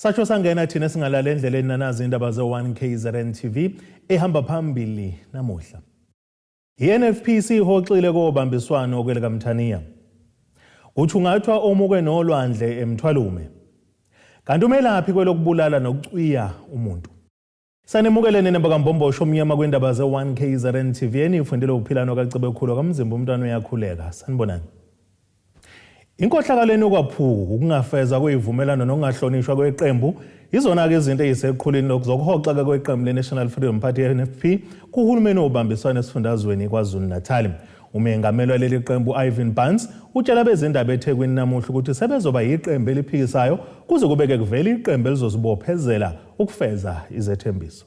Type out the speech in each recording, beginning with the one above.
Satsho sangena thina singalala endleleni nanazi indaba ze-1KZN TV ehamba phambili namuhla. I-NFP sihoxile kobambiswano okweleka Mthaniya. Kuthungathwa omuke nolwandle eMthwalume. Kanti umelaphi kwelokubulala nokucwiya umuntu. Sanemukelene nembakambombo omnyama kwendaba ze-1KZN TV enifundile ukuphila nokacebe kamzimba umntwana uyakhuleka. Sanibonani. Inkohlakaleni okwaphuka ukungafeza kweyivumelano nokungahlonishwa kweqembu izona ke izinto eziseqhulwini lokuzokuhoxa kweqembu le-National Freedom Party NFP kuhulumeni obambiswana esifundazweni KwaZulu-Natal. Umengameli waleli qembu Ivan Barnes utshela bezindaba eThekwini namuhla ukuthi sebezoba yiqembu eliphikisayo kuze kubeke kuvela iqembu elizozibophezela ukufeza izethembiso.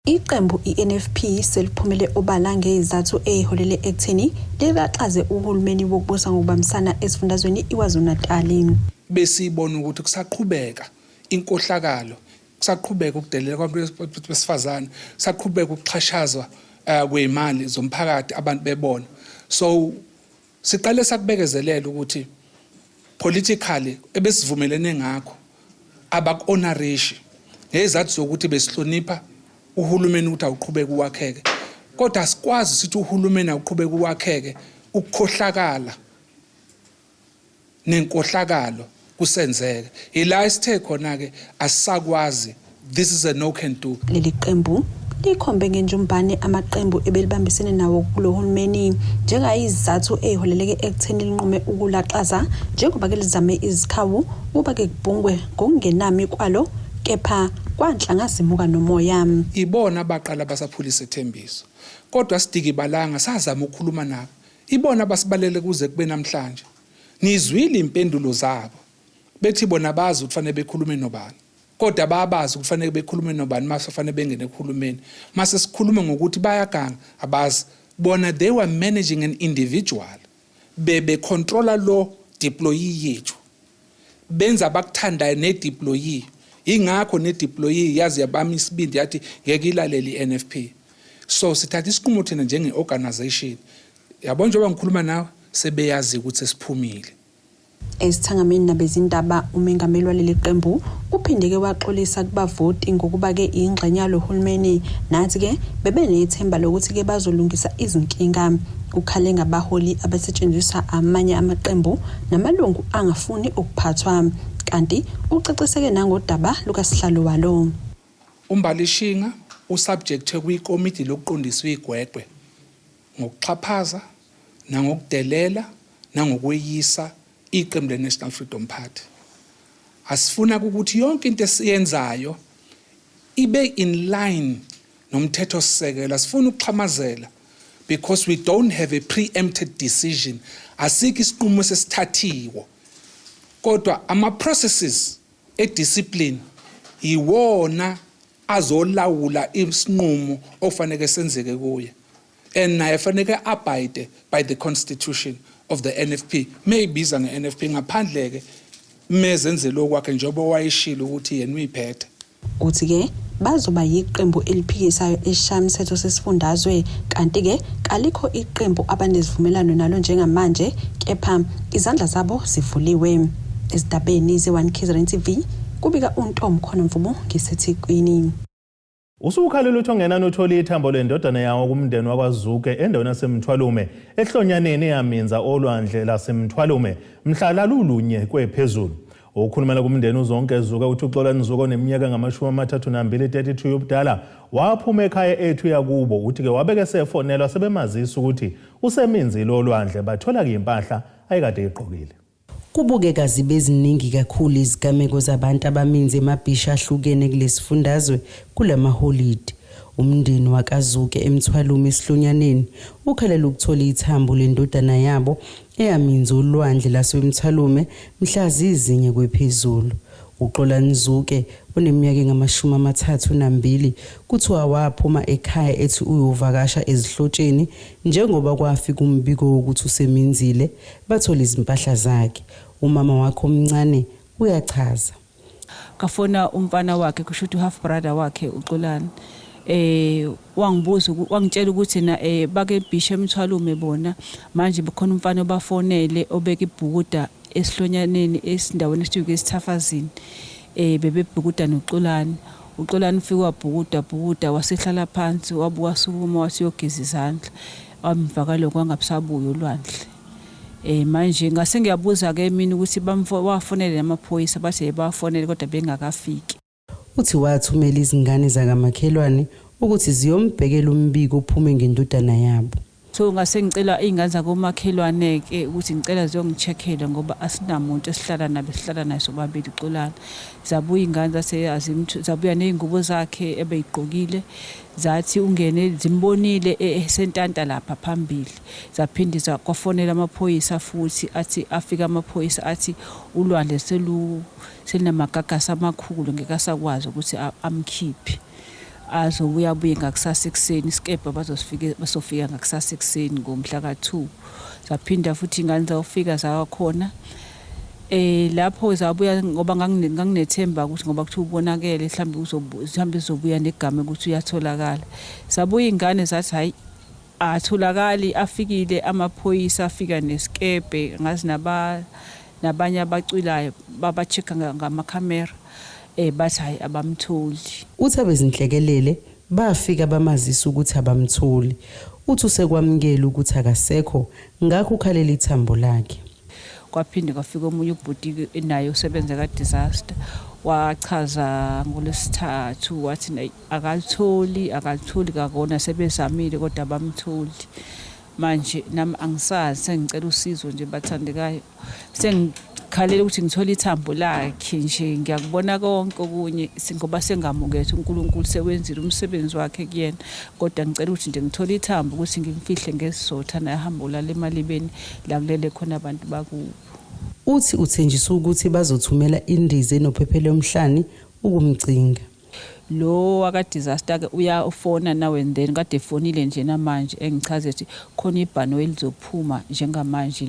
Iqembu i-NFP seliphumele obala ngezizathu eziholele ekutheni lilaxaze uhulumeni wokubusa ngokubambisana esifundazweni iKwaZulu-Natal. Besibona ukuthi kusaqhubeka inkohlakalo, kusaqhubeka ukudelela kwabantu besifazane, kusaqhubeka ukuxhashazwa kwezimali zomphakathi abantu bebona. So siqale sakubekezelela ukuthi politically ebesivumelene ngakho abakuhonorishi ngezizathu zokuthi besihlonipha uhulumeni ukuthi awuqhubeka ukwakheke. Kodwa asikwazi sithi uhulumeni awuqhubeka ukwakheke ukukhohlakala nenkohlakalo kusenzeka. Ila isithe khona ke asisakwazi. This is a no can do. Leli qembu likhombe ngenjumbane amaqembu ebelibambisene nawo kulo hulumeni njengayizathu eziholeleke ekutheni linqume ukulaxaza njengoba ke lizame izikhawu kuba ke kubhungwe ngokungenami kwalo kepha kwanhlanga zimuka nomoya. Ibona abaqala basaphulisa ithembiso. Kodwa sidiki balanga sazama ukukhuluma nabo. Ibona basibalele kuze kube namhlanje. Nizwile impendulo zabo. Bethi bona bazi ukuthi fanele bekhulume nobani. Kodwa bayabazi ukuthi fanele bekhulume nobani mase fanele bengene ekhulumeni. Mase sikhuluma ngokuthi bayaganga abazi bona they were managing an individual. Bebe controller lo deployee yethu. Benza bakuthandayo ne deployee. Ingakho ne deployee yazi yabami isibindi yathi ngeke ilaleli NFP. So sithatha isinqumo thina njenge organization. Yabona njengoba ngikhuluma nawe sebeyazi ukuthi sesiphumile. Esithangameni nabezindaba umengameli waleli qembu uphindeke waxolisa kubavoti ngokuba ke ingxenye yalohulumeni nathi ke bebenethemba lokuthi ke bazolungisa izinkinga. Ukhale ngabaholi abasetshenziswa amanye amaqembu namalungu angafuni ukuphathwa. Kanti ucaciseke nangodaba lukaSihlalo walo. Umbalishinga usubject kwikomiti lokuqondiswa igwegwe ngokuxhaphaza nangokudelela nangokweyisa iqembu le-National Freedom Party. Asifuna ukuthi yonke into esiyenzayo ibe in line nomthetho sisekelo. Asifuna ukuxhamazela because we don't have a preempted decision. Asikho isinqumo sesithathiwe. Kodwa ama-processes e-discipline iwona azolawula isinqumo ofanele senzeke kuye. And naye fanele abide by the constitution of the NFP. Maybe nge NFP ngaphandle ke mezenzelo kwakhe njengoba wayishilo ukuthi yena uyiphethe. Uthi ke bazoba yiqembu eliphikisayo eshamthetho sesifundazwe kanti ke kalikho iqembu abanezivumelano nalo njengamanje kepha izandla zabo zivuliwe. Esidabeni ze-1KZN TV kubika uNtom khona Mvumo ngiseThekwini. Usukhalelo uthongena notholi ithambo lendodana yawo kumndeni wakwaZuke endaweni yaseMthwalume ehlonyaneni eyaminza olwandle laseMthwalume mhla lulunye kwephezulu. Ukukhulumela kumndeni uzonke Zuke uthi uXolani Zuke oneminyaka ngama-32 32 yobudala waphuma ekhaya ethu yakubo uthi ke wabeke sefonelwa sebemazisa ukuthi useminzile olwandle bathola ke impahla ayekade eqhokile. Kubukeka zibe eziningi kakhulu izigameko zabantu abaminzi emabhisha ahlukene kulesifundazwe kulamaholide. Umndeni wakaZuke eMthwalume esihlonyaneni ukhalela ukuthola ithambo lendodana yabo eyaminza olwandle laseMthwalume mhla zizinye kwephezulu. uXolani Zuke oneminyaka ngama-32 kuthiwa waphuma ekhaya ethi uyovakasha ezihlotsheni njengoba kwafika umbiko wokuthi useminzile bathola izimpahla zakhe. Umama wakhe omncane uyachaza. Kafona umfana wakhe kusho ukuthi half brother wakhe uXolani wangibuza wangitshela ukuthi na bake Bhisha eMthwalume bona manje bekhona umfana obafonele obeka ibhukuda esihlonyaneni esindaweni esithuke esithafazini bebebhukuda noXolani. uXolani ufike wabhukuda wasehlala phansi wabuka sukuma wasiyogeza izandla amva kaloko angabusabuya olwandle. Manje ngase ngiyabuza ke mina ukuthi bafonele amaphoyisa bathi bafonele kodwa bengakafiki. Uthi wathumela izingane zakamakhelwane ukuthi ziyombhekela umbiko uphume ngendodana yabo. So ngase ngicela izingane zakomakhelwane ke ukuthi ngicela ziyongicheckela ngoba asinamuntu esihlala naye sobabili uXolani. Zabuya izingane zabuya nezingubo zakhe ebeyigqokile zathi ungene zimbonile esentanta lapha phambili. Zaphindisa kwafonela amaphoyisa futhi athi afika amaphoyisa athi ulwandle selinamagagasi amakhulu ngekasakwazi ukuthi amkhiphe. Azobuya ngakusasa ekseni iskebhe basofika ngakusasa ekseni ngomhla ka2. Zaphinda futhi ingane zawufika zakhona lapho zabuya ngoba nganginethemba ukuthi ngoba kuthi ubonakele mhlambe uzobuya negama ukuthi uyatholakala. Zabuya ingane zathi hayi atholakali afikile amaphoyisa afika neskebhe ngazi nabanye abacwilayo babachecka ngamakhamera bathi hayi abamtholi. Uthi abezinhlekelele bafika bamazisa ukuthi abamtholi. Uthi usekwamukela ukuthi akasekho ngakho ukhalela ithambo lakhe. Kwaphinde kwafika omunye ubhuti naye usebenza ka-disaster wachaza ngolesithathu wathi akatholi kakona sebezamile kodwa abamtholi. Manje nami angisazi sengicela usizo nje bathandekayo sengikhalela ukuthi ngithola ithambo lakhe nje ngiyakubona konke okunye ngoba sengamukethe uNkulunkulu sewenzile umsebenzi wakhe kuyena kodwa ngicela ukuthi nje ngithola ithambo ukuthi ngimfihle ngesizotha nahamba la emalibeni la kulele khona abantu bakubo. Uthi uthenjisa ukuthi bazothumela indiza enophephelo omhlani ukumcinga. Lo aka-disaster ke uyafona nawe then kade efonile nje namanje engichaze ukuthi khona ibhano elizophuma njengamanje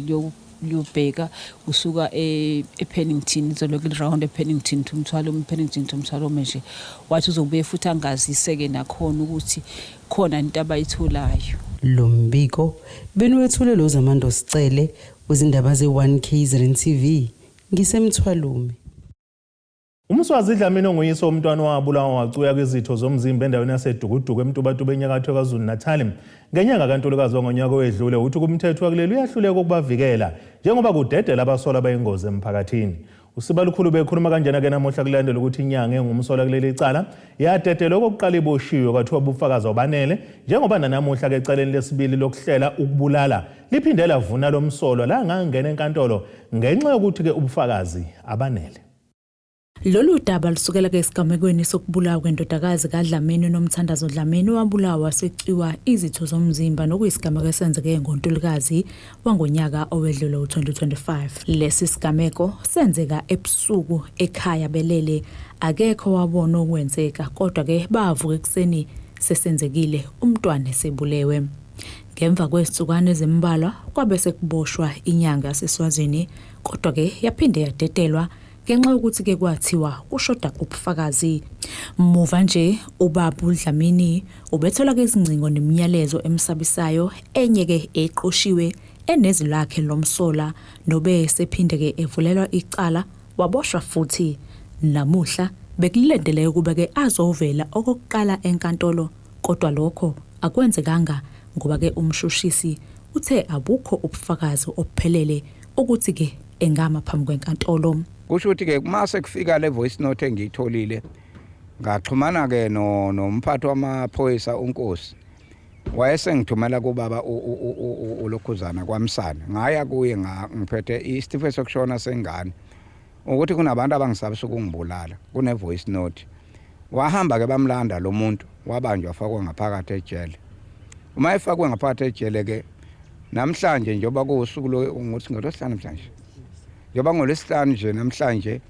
liyobheka usuka ePennington izoloku round ePennington umthwalo nje wathi uzobuye futhi angaziseke nakhona ukuthi khona into abayitholayo. Lo mbiko benwethulelo zamando sicele wezindaba ze1KZN TV ngisemthwalume. Umswazi Dlamini onguyise womntwana owabulawa wacuya kwizitho zomzimba endaweni yaseDukuduku eMtubatuba enyakatho KwaZulu-Natal ngenyanga kaNtulukazi ngonyaka owedlule uthi kumthetho wakuleli uyahluleka ukubavikela njengoba kudedela abasola bayingozi emphakathini. Usibalukhulu bekhuluma kanjena ke namuhla kulandela ukuthi inyanga engumsola kuleli icala yadedelwa okokuqala iboshiwe kwathiwa ubufakazi obanele njengoba nanamuhla ke eceleni lesibili lokuhlela ukubulala liphindela vuna lomsolwa la ngangena enkantolo ngenxa yokuthi ke ubufakazi abanele. Lolu daba lusukela ke esigamekweni sokubulawa kwendodakazi kaDlamini nomthandazo Dlamini wabulawa secwiwa izitho zomzimba nokuyisigameko esenzeke ngoNtulukazi wangonyaka owedlule u2025. Lesi sigameko senzeka ebusuku ekhaya belele akekho wabona okwenzeka kodwa ke bavuka ekseni sesenzekile umntwana esebulewe. Ngemva kwesitsukwane ezimbalwa kwabe sekuboshwa inyanga yaseSwazini kodwa ke yaphinde yadedelwa ngenxa ukuthi ke kwathiwa ushoda ubufakazi. Muva nje ubaba uDlamini ubethola ke izingcingo nemiyalezo emsabisayo enye ke eqoshiwe enezwi lakhe lomsola nobe sephinde ke evulelwa icala waboshwa futhi namuhla bekulandele ukuba ke azovela okokuqala enkantolo kodwa lokho akwenzekanga ngoba ke umshushisi uthe abukho ubufakazi obuphelele ukuthi ke engama phambi kwenkantolo. Kusho ukuthi ke mase kufika le voice note engiyitholile ngaxhumana ke nomphathi wamaphoyisa uNkosi wayesengithumela kubaba uLokhuzana kwaMsana ngaya kuye ngiphethe isitifiketi sokushona sengane ukuthi kunabantu abangisabisa ukungibulala kune voice note. Wahamba ke bamlanda lo muntu wabanjwa afakwa ngaphakathi ejele. Uma efakwe ngaphakathi ejele ke namhlanje njengoba kuusuku lo ukuthi ngolosihlanu namhlanje njengoba ngolesihlanu nje namhlanje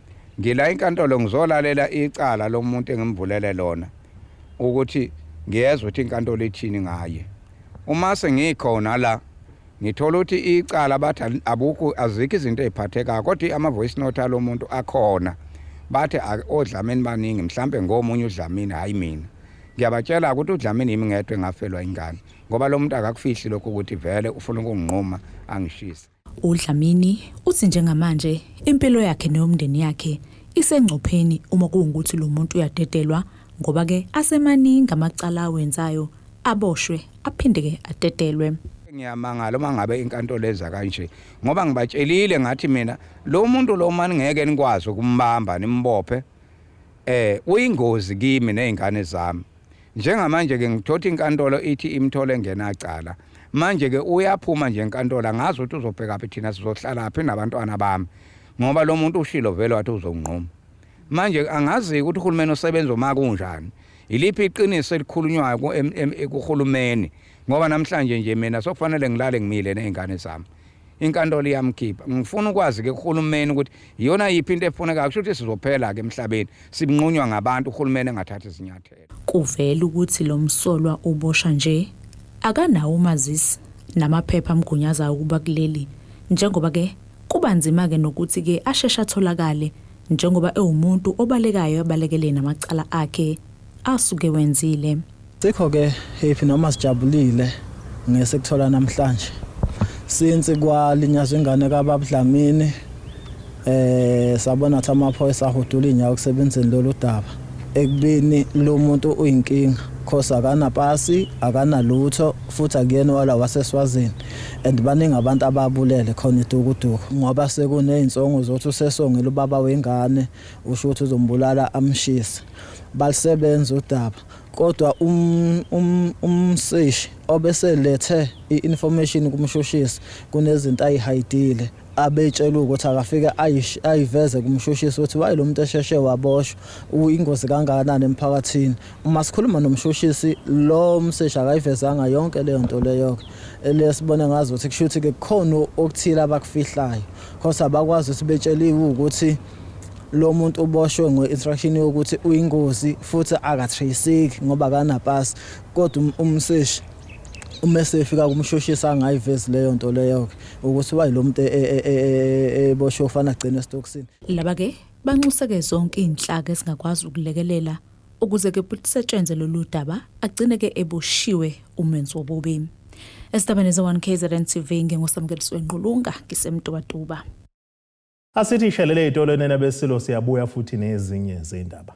ngila inkantolo ngizolalela icala lomuntu engimvulele lona ukuthi ngiyezwa ukuthi inkantolo ithini ngaye. Uma sengikhona la ngithola ukuthi icala bathi abukho azikho izinto eziphathekayo kodwa ama voice note alo muntu akhona bathi oDlamini baningi mhlambe ngomunye uDlamini hayi mina. Ngiyabatshela ukuthi uDlamini yimi ngedwa engafelwa ingane ngoba lo muntu akakufihli lokho ukuthi vele ufuna ukunginquma angishisa. uDlamini uthi njengamanje impilo yakhe neyomndeni yakhe isengcopheni uma kuwukuthi lo muntu uyadedelwa ngoba ke asemaningi amacala awenzayo aboshwe aphinde ke adedelwe. Ngiyamangala uma ngabe inkantolo eza kanje ngoba ngibatshelile ngathi mina lo muntu lo manje ngeke nikwazi ukumbamba nimbophe uyingozi kimi nezingane zami njengamanje ke ngithothi inkantolo ithi imthole ngenacala manje ke uyaphuma nje enkantolo ngazi ukuthi uzobheka phi thina sizohlala laphi nabantwana bami ngoba lo muntu ushilo vele wathi uzonqoma manje angazi ukuthi uhulumeni osebenza uma kunjani iliphi iqiniso elikhulunywayo kuhulumeni ngoba namhlanje nje mina sokufanele ngilale ngimile nezingane zami inkantolo iyamkhipha ngifuna ukwazi ke kuhulumeni ukuthi iyona yiphi into efuneka kusho ukuthi sizophela ke emhlabeni sibinqunywa ngabantu uhulumeni engathatha izinyathelo. Kuvela ukuthi lo msolwa ubosha nje akanawo umazisi namaphepha amgunyazayo ukuba kuleli njengoba ke kuba nzima ke nokuthi ke ashesha atholakale njengoba ewumuntu obalekayo abalekele namacala akhe asuke wenzile. Sikho ke happy noma sijabulile ngesekuthola namhlanje since kwalinyazwa ingane kaBabudlamini sabona ukuthi amaphoyisa ahudula inyawo kusebenzeni lolu daba ekubeni lo muntu uyinkinga because akanapasi akanalutho futhi akuyena wala waseSwazini and baningi abantu ababulele khona idukuduku ngoba sekuney'nsongo zokuthi usesongela ubaba wengane usho ukuthi uzombulala amshise balisebenza udaba kodwa umseshi obeselethe i-information kumshushisi kunezinto ayihayidile abetshela ukuthi akafike ayiveze kumshushisi ukuthi wayi lo muntu esheshe waboshwa uyingozi kangakanani emphakathini uma sikhuluma nomshushisi lo mseshi akayivezanga yonke leyo nto leyo lesibone ngazi ukuthi kushuthi ke kukhona okuthile abakufihlayo because abakwazi ukuthi betsheliwe ukuthi lo muntu uboshwe ngo-instruction yokuthi uyingozi futhi akatraceki ngoba akanapasi kodwa umseshi uma sefika kumshushisi angayivezi leyo nto leyo ukuthi wayi lo muntu eboshwe ufana agcine esitokisini. Laba ke banxuseke zonke inhlaka ezingakwazi ukulekelela ukuze ke kusetshenzwe lolu daba agcine ke eboshiwe umenzi wobubi. Estabeni ze1 KZN TV ngengosamkeliswe Nqulunga ngisemntobatuba. Asithi shelele itolweni nabesilo siyabuya futhi nezinye zendaba.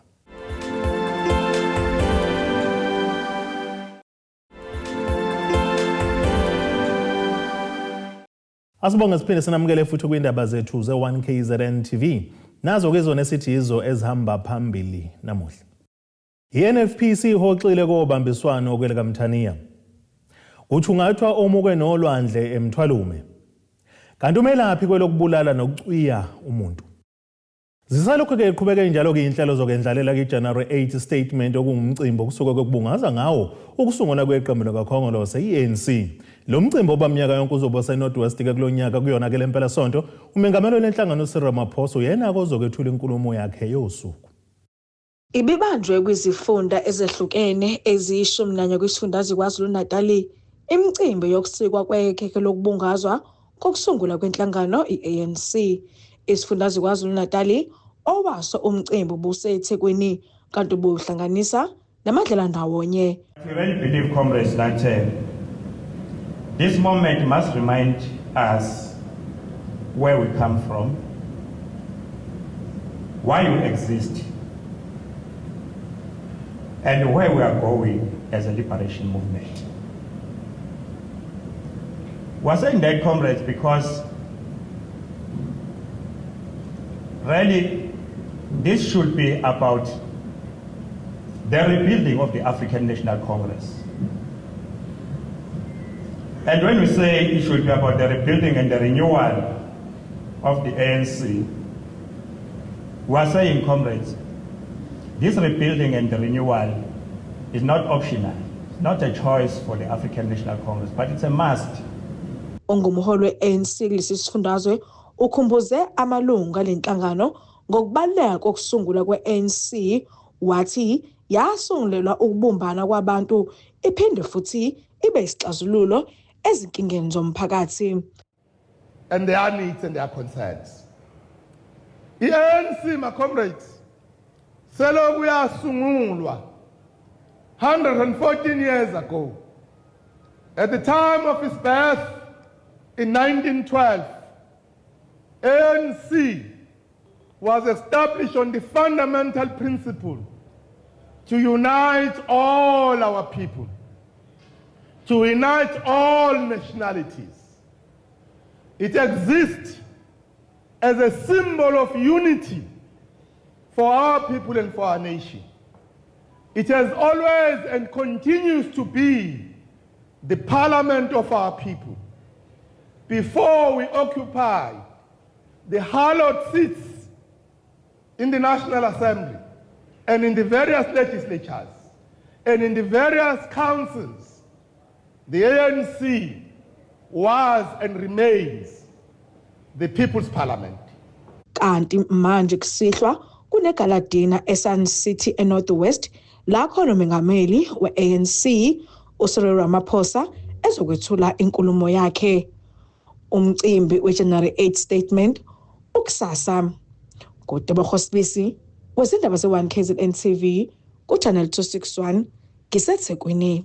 Asibonga siphinde sinamukele futhi kwindaba zethu ze1 KZN TV. Nazo ke zona esithi izo ezihamba phambili namuhla. INFPC ihoxile kobambiswano okweleka Mthaniya. Uthungathwa omuke nolwandle eMthwalume. Kanti umelaphi kwelokubulala nokucwiya umuntu. Zisalokho ke iqhubeka njalo ke inhlelo zokendlalela ke January 8 statement okungumcimbi okusuka kwekubungaza ngawo ukusungula kweqembu lakaKhongolose iANC. Lo mcimbi obamnyaka yonke uzoba seNorthwest ke kulonyaka kuyona ke lempela sonto umengameli lenhlangano uCyril Ramaphosa yena ozokwethula inkulumo yakhe yosuku. Ibibanjwe kwizifunda ezehlukene eziyishumi kwisifundazwe KwaZulu-Natal imicimbi yokusikwa kwekhekhe lokubungazwa kokusungula kwenhlangano iANC isifundazwe KwaZulu-Natal owaso umcimbi buseThekwini kanti buhlanganisa namadlela ndawonye. We really believe, comrades, that this moment must remind us where we come from, why we exist, and where we are going as a liberation movement. We're saying that, comrades, because really this should be about the rebuilding of the African National Congress. And when we say it should be about the rebuilding and the renewal of the ANC, we are saying, comrades, this rebuilding and the renewal is not optional. It's not a choice for the African National Congress, but it's a must. Ongumholi we-ANC kulesi sifundazwe ukhumbuze amalunga lenhlangano ngokubaluleka kokusungula kwe-ANC wathi yasungulelwa ukubumbana kwabantu iphinde futhi ibe isixazululo ezinkingeni zomphakathi. And their needs and their concerns. I-ANC, my comrades, selokhu yasungulwa 114 years ago. At the time of his birth in 1912, ANC was established on the fundamental principle to unite all our people, to unite all nationalities. It exists as a symbol of unity for our people and for our nation. It has always and continues to be the parliament of our people. Before we occupy the hallowed seats in the National Assembly and in the various legislatures and in the various councils, the ANC was and remains the People's Parliament. Kanti manje kusihlwa kunegaladina eSun City eNorthwest la khona umengameli we-ANC uCyril Ramaphosa ezokwethula inkulumo yakhe. Umcimbi weJanuary 8 statement ukusasa. Godebo Sibisi wezindaba ze1 KZN TV kuChannel 261 ngiseThekwini.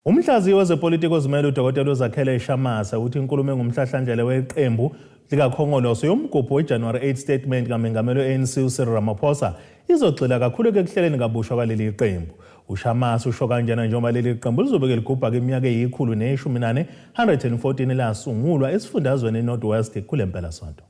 Umhlaziyi wezepolitiki ozimele uDkt Zakhele Shamasa uthi inkulumo engumhlahlandlela weqembu likaKhongolose yomgubho weJanuary 8 statement kamengameli we-ANC uCyril Ramaphosa izogxila kakhulu ekuhleleni kabusha kwaleli qembu. UShamasa usho kanjena njengoba leli qembu lizobe ligubha iminyaka eyi-114 114 lasungulwa esifundazweni eNorthwest kule mpelasonto.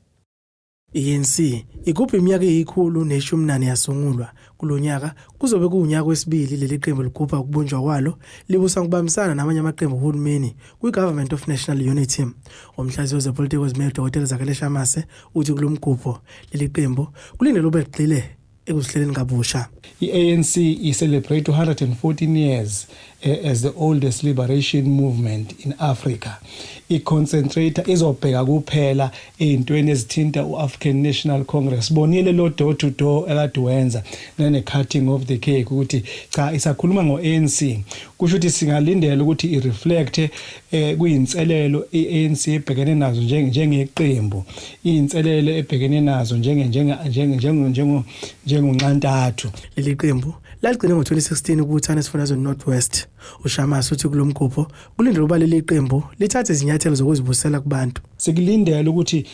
ANC igubha iminyaka eyi-114 yasungulwa kulonyaka kuzobe kuunyaka wesibili leli qembu ligubha ukubunjwa kwalo libusa ngokubambisana namanye amaqembu ohulumeni kwi-Government of National Unity. Umhlaziyi wezepolitiki ozimele uDkt Zakhele Shamasa uthi kulomgubho leli qembu kulindele ube ligxile ekuzihleleni kabusha. I-ANC celebrate 114 years as the oldest liberation movement in Africa. I-concentrator izobheka kuphela ey'ntweni ezithinta u-African National Congress. Bonile lo door to door ekade wenza nane-cutting of the cake ukuthi cha isakhuluma ngo-ANC. Kusho ukuthi singalindela ukuthi i-reflect kuyinselelo i-ANC ebhekene nazo njengeqembu. Iy'nselelo ebhekene nazo njengonxantathu. Leli qembu laligcine ngo-2016 ukubuthana esifundazweni Northwest. UShamasa uthi kulomgubho kulindele uba leli qembu lithathe izinyathelo zokuzibusela kubantu. Sikulindele ukuthi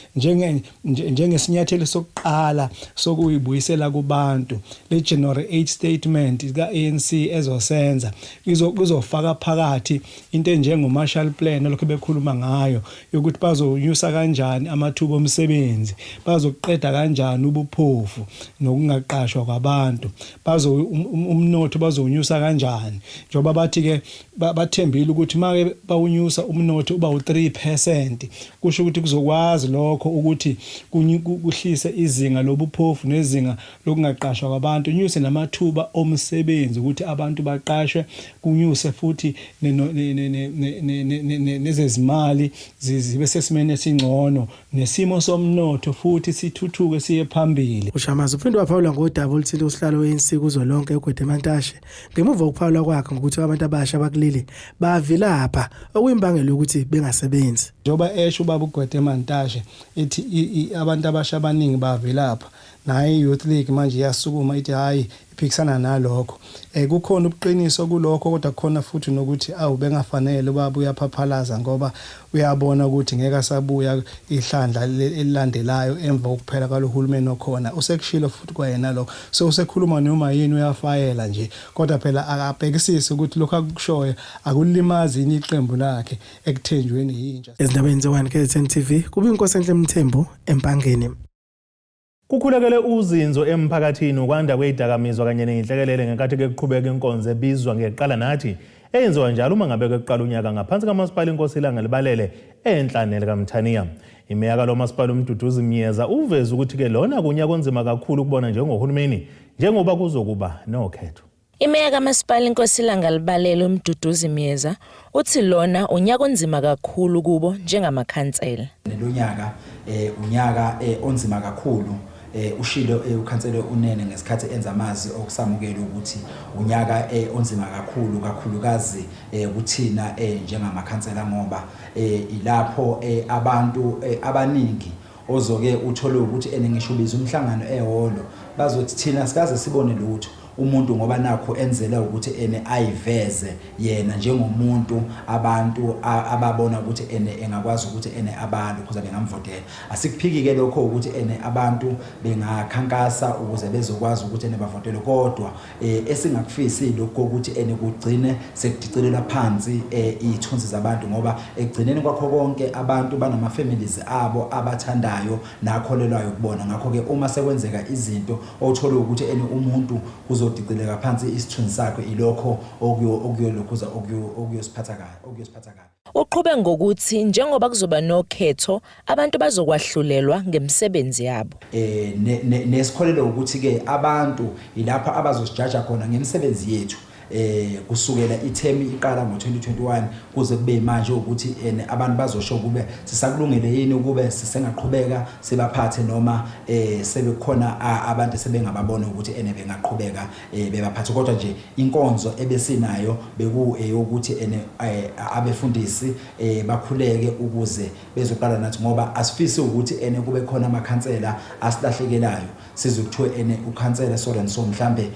njengesinyathelo sokuqala sokuyibuyisela kubantu le January 8 statement ka-ANC ezosenza izofaka phakathi into enjengo-Marshall Plan lokho bekhuluma ngayo yokuthi bazonyusa kanjani amathuba omsebenzi, bazoqeda kanjani ubuphofu nokungaqashwa kwabantu, umnotho bazonyusa kanjani. Njengoba bathi-ke bathembile ukuthi make bawunyusa umnotho uba u-3%, kusho ukuthi kuzokwazi lokho ukuthi kuhlise izinga lobuphofu nezinga lokungaqashwa kwabantu, unyuse namathuba omsebenzi ukuthi abantu baqashwe, kunyuse futhi nezezimali zibe sesimene esingcono, nesimo somnotho futhi sithuthuke siye phambili. UShamasa uphinde waphawula ngodaba oluthile usihlalo we-ANC kuzolonke eGwedimantashe ngemuva kokuphawula kwakhe ngokuthi abantu abasha bakuleli bavilapha okuyimbangela ukuthi bengasebenzi. Njengoba esho ubaba uGwedimantashe ethi abantu abasha abaningi bavilapha, naye i-Youth League manje iyasukuma ithi hayi iphikisana nalokho. Kukhona ubuqiniso kulokho kodwa kukhona futhi nokuthi bengafanele ubaba uyaphaphalaza ngoba uyabona ukuthi ngeke asabuya ihlandla elilandelayo emva kokuphela kwalohulumeni okhona. Usekushilo futhi kwayena lokho. So usekhuluma noma yini uyafayela nje kodwa phela akabhekisisi ukuthi lokho akushoyo akulimazi yini iqembu lakhe ekuthenjweni yintsha. Ezindabeni ze1 KZN TV kuba iNkosenhle Mthembu eMpangeni. Kukhulekele uzinzo emphakathini ukwanda kwezidakamizwa kanye nenhlekelele ngenkathi kuqhubeka inkonzo ebizwa ngeqala nathi eyenziwa njalo uma ngabe kuqala unyaka ngaphansi kaMasipala iNkosilanga Libalele enhlanele kaMthaniya. Imeya kaMasipala uMduduzi Mnyeza uveza ukuthi ke lona kunyaka onzima kakhulu ukubona njengohulumeni njengoba kuzokuba nokhetho. Imeya kaMasipala iNkosilanga Libalele uMduduzi Mnyeza uthi lona unyaka onzima kakhulu kubo njengamakhansela. Lonyaka unyaka onzima kakhulu. Ushilo ukhansela unene ngesikhathi enza amazi okusamukela ukuthi unyaka onzima kakhulukazi kuthina njengamakhansela ngoba ilapho abantu abaningi ozoke uthole ukuthi ngisho ubiza umhlangano ehholo bazothi thina sikaze sibone lutho umuntu ngoba nakho enzela ukuthi ayiveze yena njengomuntu abantu ababona ukuthi engakwazi ukuthi abantu kuze bengamvotela. Asikuphiki-ke lokho ukuthi abantu bengakhankasa ukuze bezokwazi ukuthi bavotele, kodwa esingakufisi lokho ukuthi kugcine sekudicilela phansi izithunzi zabantu, ngoba ekugcineni kwakho konke abantu banama families abo abathandayo nakholelwayo ukubona. Ngakho-ke uma sekwenzeka izinto othola ukuthi umuntu kuzodicileka phansi isithunzi sakhe, ilokho okuyolokhuza okuyosiphatha kahle. Uqhube ngokuthi njengoba kuzoba nokhetho abantu bazokwahlulelwa ngemisebenzi yabo. Nesikholelo ukuthi ke abantu ilapha abazosijaja khona ngemisebenzi yethu. Kusukela ithemi iqala ngo2021 kuze kube manje ukuthi abantu bazosho kube sisakulungele yini ukube sisengaqhubeka sibaphathe noma sebekhona abantu sebengababona ukuthi bengaqhubeka bebaphathe. Kodwa nje inkonzo ebesinayo ukuthi abefundisi bakhuleke ukuze bezoqala nathi, ngoba asifisi ukuthi kube khona amakhansela asilahlekelayo sizokuthiwa ukhansela so and so mhlambe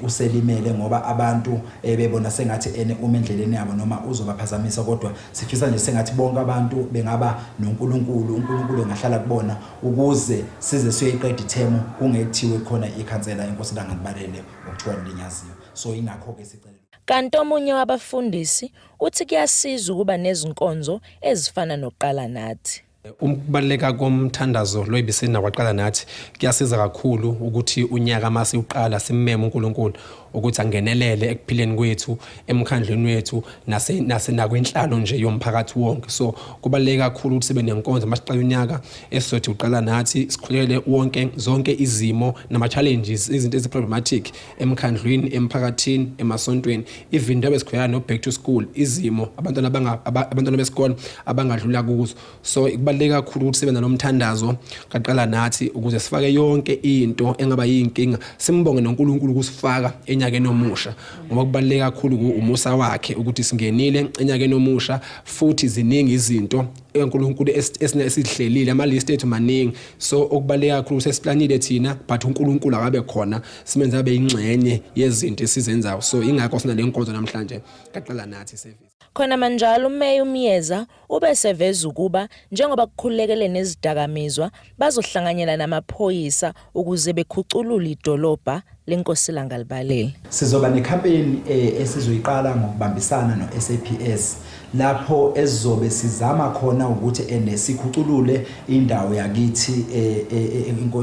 uselimele ngoba abantu bebona sengathi uma endleleni yabo noma uzobaphazamisa. Kodwa sifisa nje sengathi bonke abantu bengaba noNkulunkulu engahlala kubona ukuze size siyoyiqeda ithemu kungethiwe khona ikhansela inkosi langalibalele ukuthiwa linyaziwe. So ingakho ke sicela. Kanti omunye wabafundisi uthi kuyasiza ukuba nezinkonzo ezifana noqala nathi. Ukubaleka komthandazo lo ibisina kwaqala nathi kuyasiza kakhulu ukuthi unyaka mase uqala simmeme uNkulunkulu ukuthi angenelele ekuphileni kwethu, emkhandlweni wethu nakwenhlalo nje yomphakathi wonke. So kubaleka kakhulu ukuthi sibe nenkonzo masiqala unyaka esizothi uqala nathi sikhulele wonke zonke izimo nama challenges, izinto eziproblematic emkhandlweni, emphakathini, emasontweni, even into ebesikhoyana no back to school, izimo abantwana besikole abangadlula kuzo. So kubaleka kakhulu ukuthi sibe nalomthandazo kaqala nathi ukuze sifake yonke into engaba yinkinga, simbonge noNkulunkulu ukusifaka enyakeni omusha, ngoba kubaleka kakhulu umusa wakhe ukuthi singenile enyakeni omusha futhi ziningi izinto uNkulunkulu esihlelile ama list ethu maningi. So okubaleka kakhulu sesiplanile thina but uNkulunkulu akabe khona simenza abe ingxenye yezinto esizenzayo. So ingakho sina lenkonzo namhlanje kaqala nathi service. Khona manjalo uMeya uMyeza ubeseveza ukuba njengoba kukhulekele nezidakamizwa bazohlanganyela namaphoyisa ukuze bekhuculule idolobha lenkosi langalibalele. Sizoba necampaign esizoyiqala ngokubambisana noSAPS lapho ezizobe sizama khona ukuthi sikhuculule indawo yakithi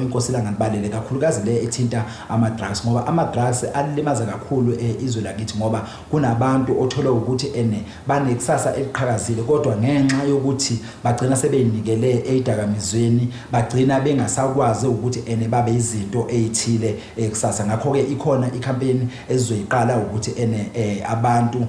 inkosi langalibalele, kakhulukazi le ethinta ama-drugs, ngoba ama-drugs alimaza kakhulu izwe lakithi, ngoba kunabantu othola ukuthi banekusasa eliqhakazile kodwa ngenxa yokuthi bagcina sebeyinikele ezidakamizweni bagcina bengasakwazi ukuthi babe izinto ezithile kusasa. Ngakho-ke ikhona icampaign ezizoyiqala ukuthi abantu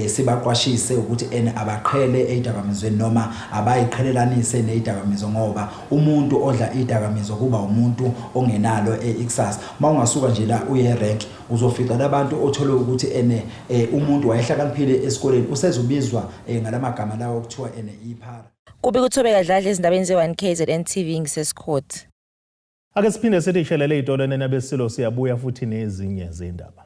sibaqwashise ukuthi abaqhele ezidakamizweni noma abayiqhelelanise nezidakamizwa, ngoba umuntu odla izidakamizwa kuba umuntu ongenalo ikusasa. Mawungasuka nje la uye rank uzofica labantu othola ukuthi umuntu wayehlakaniphile esikoleni usezubizwa ngalamagama lawo okuthiwa iphara. Kube kuthobeka dladla ezindabeni ze1KZN TV ngiseScourt. Ake siphinde sithi ishelele izitolo nabesilo siyabuya futhi nezinye zindaba.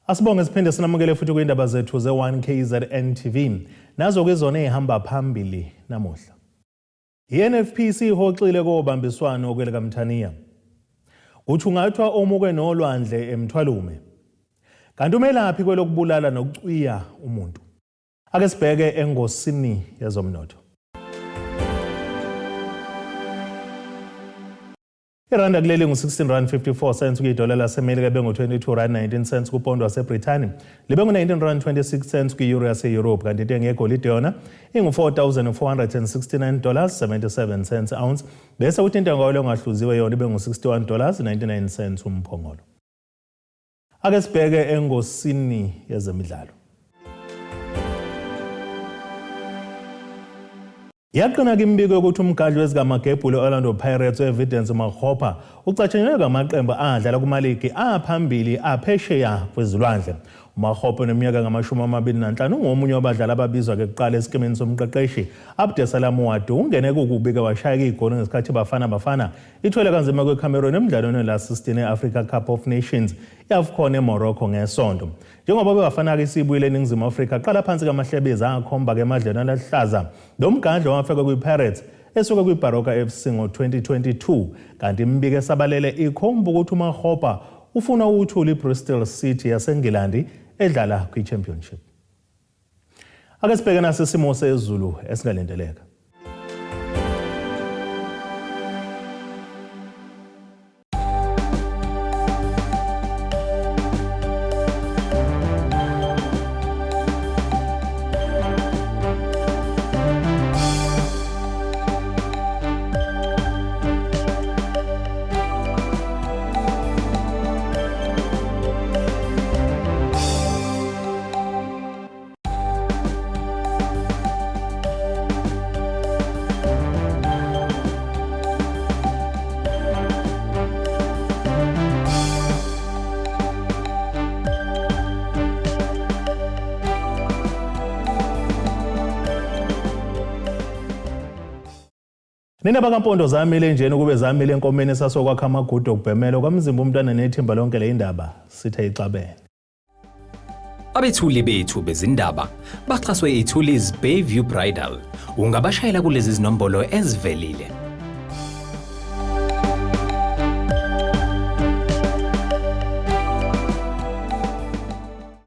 Asibonge siphinde sinamukele futhi kwindaba zethu ze1KZN TV. Nazo kwizona ehamba phambili namuhla. iNFPC ihoxile kobambiswano okweleka Mthaniya. Uthungathwa omukwe nolwandle eMthwalume. Kanti umelaphi kwelokubulala nokucwiya umuntu. Ake sibheke engosini yezomnotho. Iranda kulele ngu16.54 kuyidola laseMelika bengu22.19 kupondo waseBrithani, libe ngu19.26 kwi-euro yase-Europe, kanti intengo yegolide yona ingu$4,469.77 ounce, bese uthi intengo yayo engahluziwe yona ibe ngu$61.99 umphongolo. Ake sibheke engosini yezemidlalo. Yaqina kimbiko ukuthi umgadli wezikamagebhule Orlando Pirates Evidence Makgopa ucatshangelwe ngamaqembu adlala kumaligi aphambili aphesheya kwezilwandle. uMakgopa oneminyaka ngama-25 ungomunye wabadlali ababizwa kuqala esikemeni somqeqeshi Abdesalam Wadu ungene kukubi ke washaya igoli ngesikhathi Bafana ithwele kanzima kweCameroon emidlalweni la-16 e-Africa Cup of Nations i-AFCON eMorocco ngesonto. Njengoba bebafana-ke isibuyile eNingizimu Afrika qala phansi kamahlebezi angakhomba-ke emadlelweni aluhlaza lomgandlo wafekwa kwi-Pirates esuka kwi-Baroka FC ngo-2022 kanti imbiko esabalele ikhomba ukuthi uMakgopa ufuna ukuthula iBristol City yaseNgilandi edlala kwi-Championship. Ake sibheke nasesimo sezulu esingalindeleka. Nina bakampondo zamile njeni kube zamile enkomeni sasokwakha amagudu okubhemela kwamzimba umntwana nethimba lonke le indaba sithe ixabene. Abethuli bethu bezindaba baxhaswe iThulis Bayview Bridal. Ungabashayela kulezi zinombolo ezivelile